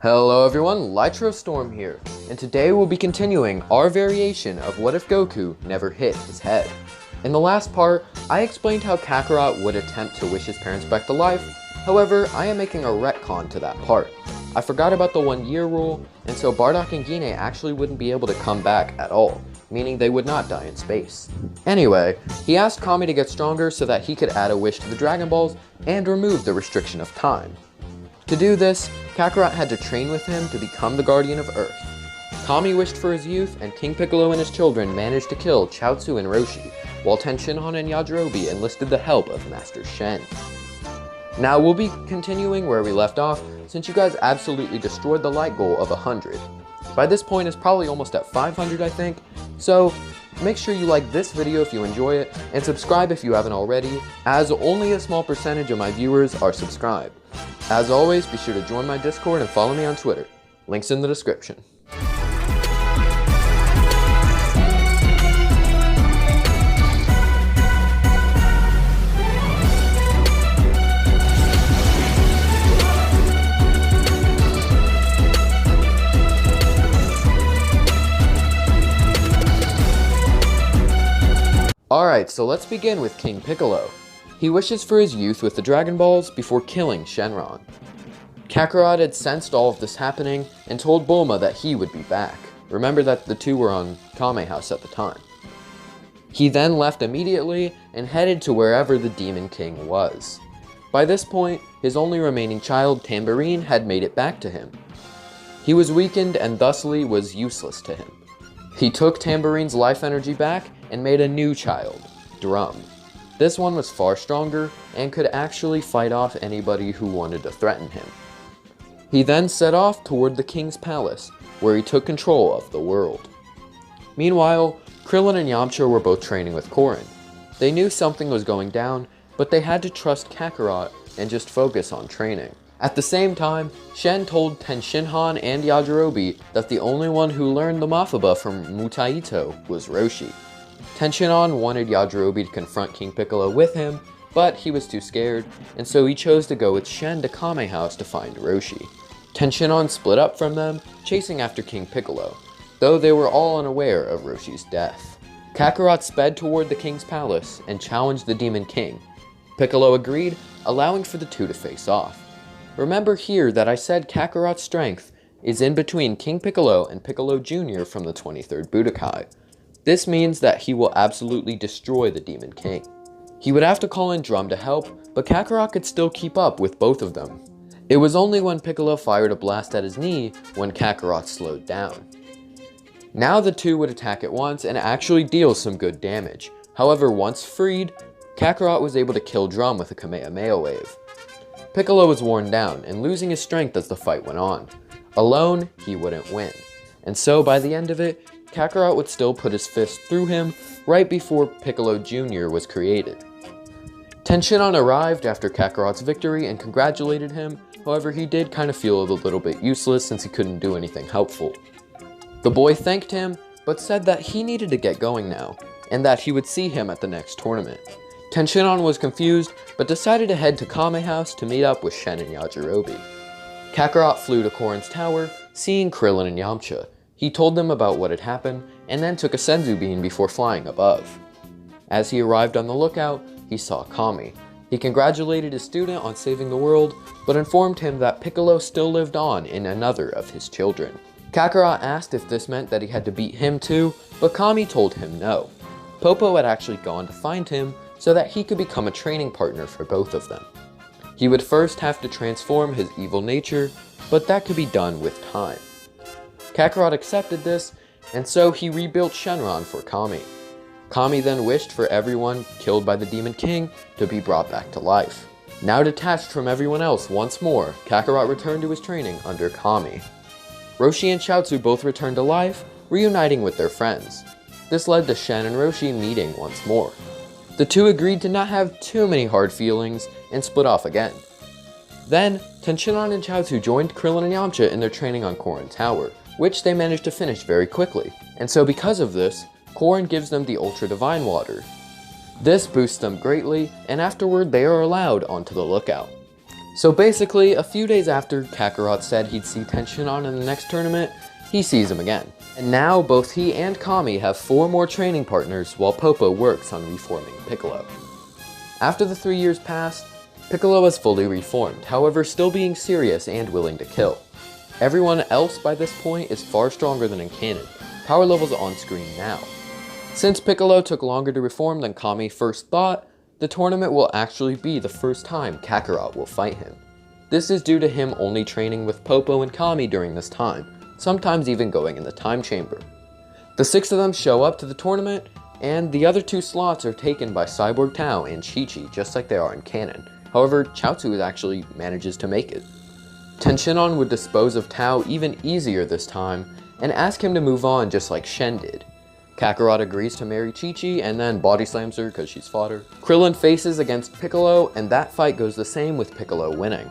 Hello everyone, Lytro Storm here, and today we'll be continuing our variation of what if Goku never hit his head. In the last part, I explained how Kakarot would attempt to wish his parents back to life. However, I am making a retcon to that part. I forgot about the 1 year rule, and so Bardock and Gine actually wouldn't be able to come back at all, meaning they would not die in space. Anyway, he asked Kami to get stronger so that he could add a wish to the Dragon Balls and remove the restriction of time. To do this, Kakarot had to train with him to become the Guardian of Earth. Kami wished for his youth, and King Piccolo and his children managed to kill Chaozu and Roshi, while Tenshinhan and Yajirobe enlisted the help of Master Shen. Now we'll be continuing where we left off, since you guys absolutely destroyed the light goal of 100. By this point it's probably almost at 500 I think, so make sure you like this video if you enjoy it, and subscribe if you haven't already, as only a small percentage of my viewers are subscribed. As always, be sure to join my Discord and follow me on Twitter. Links in the description. Alright, so let's begin with King Piccolo. He wishes for his youth with the Dragon Balls before killing Shenron. Kakarot had sensed all of this happening and told Bulma that he would be back. Remember that the two were on Kame House at the time. He then left immediately and headed to wherever the Demon King was. By this point, his only remaining child, Tambourine, had made it back to him. He was weakened and thusly was useless to him. He took Tambourine's life energy back and made a new child, Drum. This one was far stronger and could actually fight off anybody who wanted to threaten him. He then set off toward the king's palace, where he took control of the world. Meanwhile, Krillin and Yamcha were both training with Korin. They knew something was going down, but they had to trust Kakarot and just focus on training. At the same time, Shen told Tenshinhan and Yajirobe that the only one who learned the Mafaba from Mutaito was Roshi. Tenshinhan wanted Yajirobe to confront King Piccolo with him, but he was too scared, and so he chose to go with Shen to Kame House to find Roshi. Tenshinhan split up from them, chasing after King Piccolo, though they were all unaware of Roshi's death. Kakarot sped toward the king's palace and challenged the Demon King. Piccolo agreed, allowing for the two to face off. Remember here that I said Kakarot's strength is in between King Piccolo and Piccolo Jr. from the 23rd Budokai. This means that he will absolutely destroy the Demon King. He would have to call in Drum to help, but Kakarot could still keep up with both of them. It was only when Piccolo fired a blast at his knee when Kakarot slowed down. Now the two would attack at once and actually deal some good damage. However, once freed, Kakarot was able to kill Drum with a Kamehameha wave. Piccolo was worn down and losing his strength as the fight went on. Alone, he wouldn't win. And so by the end of it, Kakarot would still put his fist through him right before Piccolo Jr. was created. Tenshinhan arrived after Kakarot's victory and congratulated him, however he did kind of feel a little bit useless since he couldn't do anything helpful. The boy thanked him, but said that he needed to get going now, and that he would see him at the next tournament. Tenshinhan was confused, but decided to head to Kame House to meet up with Shen and Yajirobe. Kakarot flew to Korin's tower, seeing Krillin and Yamcha. He told them about what had happened, and then took a Senzu bean before flying above. As he arrived on the lookout, he saw Kami. He congratulated his student on saving the world, but informed him that Piccolo still lived on in another of his children. Kakarot asked if this meant that he had to beat him too, but Kami told him no. Popo had actually gone to find him so that he could become a training partner for both of them. He would first have to transform his evil nature, but that could be done with time. Kakarot accepted this, and so he rebuilt Shenron for Kami. Kami then wished for everyone killed by the Demon King to be brought back to life. Now detached from everyone else once more, Kakarot returned to his training under Kami. Roshi and Chaozu both returned to life, reuniting with their friends. This led to Shen and Roshi meeting once more. The two agreed to not have too many hard feelings and split off again. Then, Tenshinhan and Chaozu joined Krillin and Yamcha in their training on Korin Tower, which they managed to finish very quickly. And so because of this, Korin gives them the Ultra Divine Water. This boosts them greatly, and afterward they are allowed onto the lookout. So basically, a few days after Kakarot said he'd see Tenshinhan in the next tournament, he sees him again. And now both he and Kami have 4 more training partners while Popo works on reforming Piccolo. After the 3 years passed, Piccolo is fully reformed, however still being serious and willing to kill. Everyone else by this point is far stronger than in canon, power levels on screen now. Since Piccolo took longer to reform than Kami first thought, the tournament will actually be the first time Kakarot will fight him. This is due to him only training with Popo and Kami during this time, sometimes even going in the time chamber. The 6 of them show up to the tournament, and the other 2 slots are taken by Cyborg Tao and Chi-Chi, just like they are in canon. However, Chaozu actually manages to make it. Tenshinhan would dispose of Tao even easier this time, and ask him to move on just like Shen did. Kakarot agrees to marry Chi-Chi and then body slams her because she's fodder. Krillin faces against Piccolo, and that fight goes the same with Piccolo winning.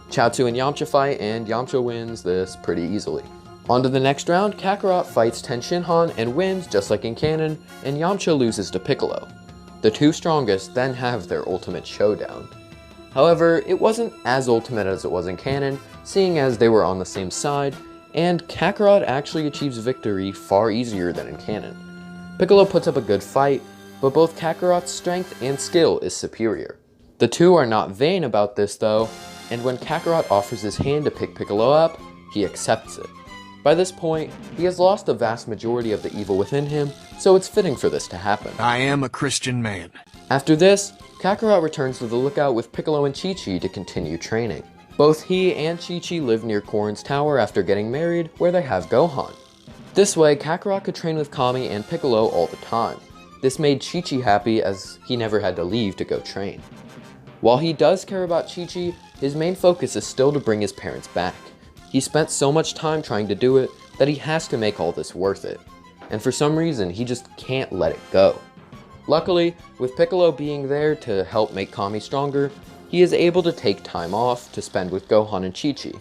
Chaozu and Yamcha fight, and Yamcha wins this pretty easily. On to the next round, Kakarot fights Tenshinhan and wins just like in canon, and Yamcha loses to Piccolo. The 2 strongest then have their ultimate showdown. However, it wasn't as ultimate as it was in canon, seeing as they were on the same side, and Kakarot actually achieves victory far easier than in canon. Piccolo puts up a good fight, but both Kakarot's strength and skill is superior. The 2 are not vain about this though, and when Kakarot offers his hand to pick Piccolo up, he accepts it. By this point, he has lost the vast majority of the evil within him, so it's fitting for this to happen. I am a Christian man. After this, Kakarot returns to the lookout with Piccolo and Chi-Chi to continue training. Both he and Chi-Chi live near Korin's tower after getting married, where they have Gohan. This way, Kakarot could train with Kami and Piccolo all the time. This made Chi-Chi happy as he never had to leave to go train. While he does care about Chi-Chi, his main focus is still to bring his parents back. He spent so much time trying to do it that he has to make all this worth it. And for some reason, he just can't let it go. Luckily, with Piccolo being there to help make Kami stronger, he is able to take time off to spend with Gohan and Chi-Chi.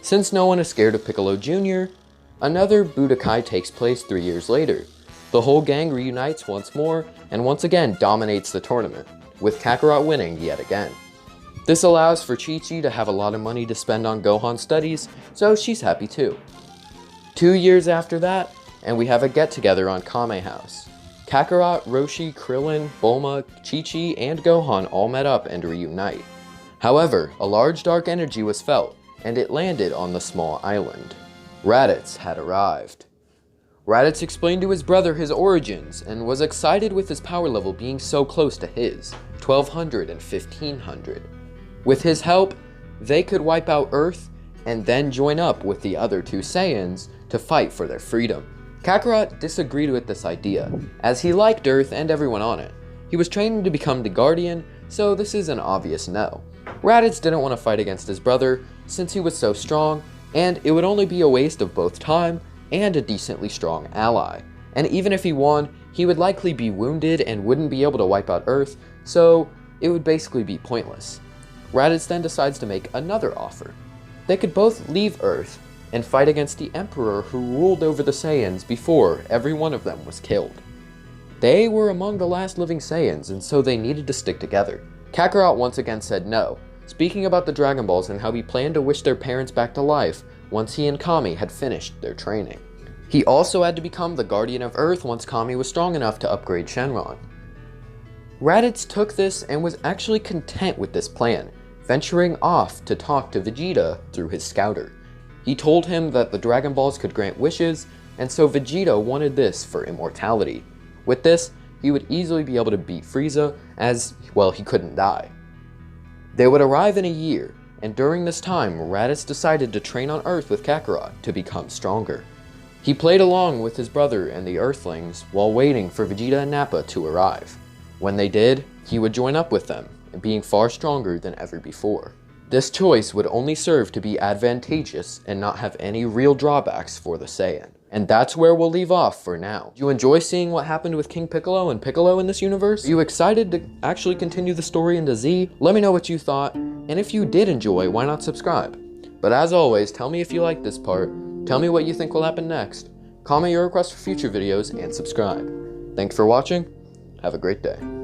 Since no one is scared of Piccolo Jr., another Budokai takes place 3 years later. The whole gang reunites once more, and once again dominates the tournament, with Kakarot winning yet again. This allows for Chi-Chi to have a lot of money to spend on Gohan's studies, so she's happy too. 2 years after that, and we have a get-together on Kame House. Kakarot, Roshi, Krillin, Bulma, Chi-Chi, and Gohan all met up and reunite. However, a large dark energy was felt, and it landed on the small island. Raditz had arrived. Raditz explained to his brother his origins, and was excited with his power level being so close to his, 1200 and 1500. With his help, they could wipe out Earth, and then join up with the other 2 Saiyans to fight for their freedom. Kakarot disagreed with this idea, as he liked Earth and everyone on it. He was training to become the Guardian, so this is an obvious no. Raditz didn't want to fight against his brother, since he was so strong, and it would only be a waste of both time and a decently strong ally. And even if he won, he would likely be wounded and wouldn't be able to wipe out Earth, so it would basically be pointless. Raditz then decides to make another offer. They could both leave Earth and fight against the Emperor who ruled over the Saiyans before every one of them was killed. They were among the last living Saiyans, and so they needed to stick together. Kakarot once again said no, speaking about the Dragon Balls and how he planned to wish their parents back to life once he and Kami had finished their training. He also had to become the Guardian of Earth once Kami was strong enough to upgrade Shenron. Raditz took this and was actually content with this plan, venturing off to talk to Vegeta through his scouter. He told him that the Dragon Balls could grant wishes, and so Vegeta wanted this for immortality. With this, he would easily be able to beat Frieza, as, well, he couldn't die. They would arrive in a year, and during this time, Raditz decided to train on Earth with Kakarot to become stronger. He played along with his brother and the Earthlings while waiting for Vegeta and Nappa to arrive. When they did, he would join up with them, being far stronger than ever before. This choice would only serve to be advantageous and not have any real drawbacks for the Saiyan. And that's where we'll leave off for now. Do you enjoy seeing what happened with King Piccolo and Piccolo in this universe? Are you excited to actually continue the story into Z? Let me know what you thought, and if you did enjoy, why not subscribe? But as always, tell me if you liked this part, tell me what you think will happen next, comment your requests for future videos, and subscribe. Thanks for watching, have a great day.